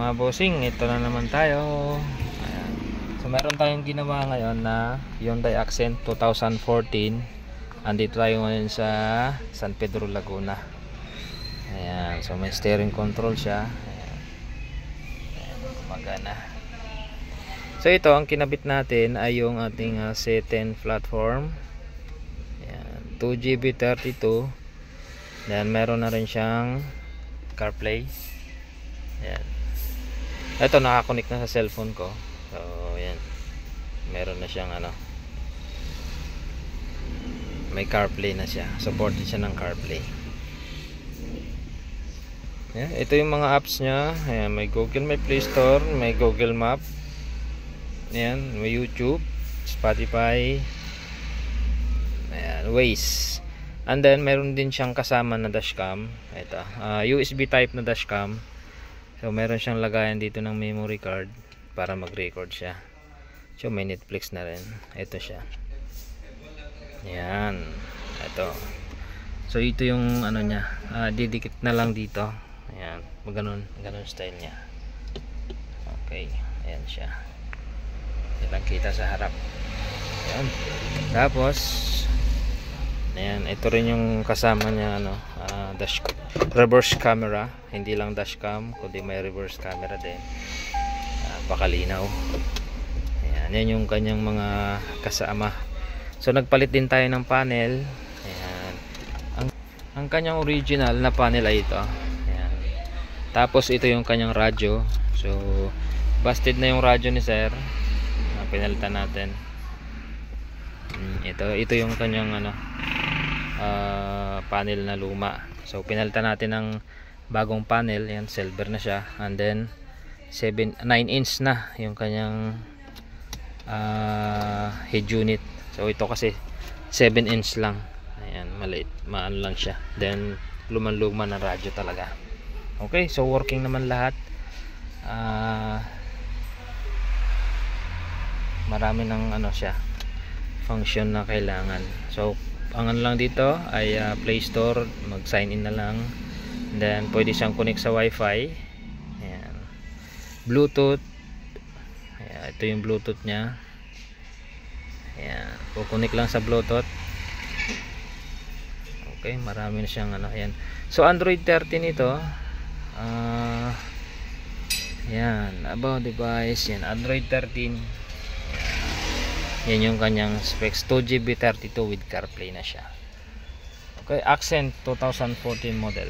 mga bossing, ito na naman tayo. Ayan. So meron tayong ginawa ngayon na Hyundai Accent 2014. Andito tayo ngayon sa San Pedro, Laguna. Ayan. So may steering control siya. Ayan. Ayan, gumagana. So ito, ang kinabit natin ay yung ating C10 platform. Ayan, 2GB32. Then meron na rin siyang CarPlay. Ayan. Ito, nakakonect na sa cellphone ko. So ayan, meron na siyang may CarPlay na siya. Supported siya ng CarPlay. Ayan. Ito yung mga apps nya. Ayan, may Google, may Play Store, may Google Map. Ayan, may YouTube, Spotify, ayan, Waze. And then meron din siyang kasama na dashcam. Ito, USB type na dashcam. So meron siyang lagayan dito ng memory card para mag-record siya. So may Netflix na rin. Ito siya. Ayan. Ito. So ito yung niya. Didikit na lang dito. Ayan. Ganun style niya. Okay. Ayan siya. Ayan kita sa harap. Ayan. Tapos ayan, ito rin yung kasama niya reverse camera, hindi lang dashcam kundi may reverse camera din. Pakalinaw. Ayan, yan yung kanyang mga kasama. So nagpalit din tayo ng panel. Ayan. Ang kanyang original na panel ay ito. Ayan. Tapos ito yung kanyang radyo. So busted na yung radyo ni sir. Pinalitan natin. Ito yung kanyang panel na luma. So pinalitan natin ng bagong panel. Yan, silver na siya. And then 9 inch na yung kanyang head unit. So ito kasi 7 inch lang. Ayan, maliit, maan lang siya. Then luman-luma na radyo talaga. Okay, so working naman lahat. Marami ng siya function na kailangan. So ang lang dito ay Play Store, mag sign in na lang. And then pwede siyang connect sa Wi-Fi. Ayan. Bluetooth. Ayan, ito yung Bluetooth nya. Ayan, kukunik lang sa Bluetooth. Okay, marami na siyang ayan. So Android 13 ito. Ayan, about device. Yan, Android 13. Yan yung kanyang specs. 2GB32 with CarPlay na siya. Okay, Accent 2014 model.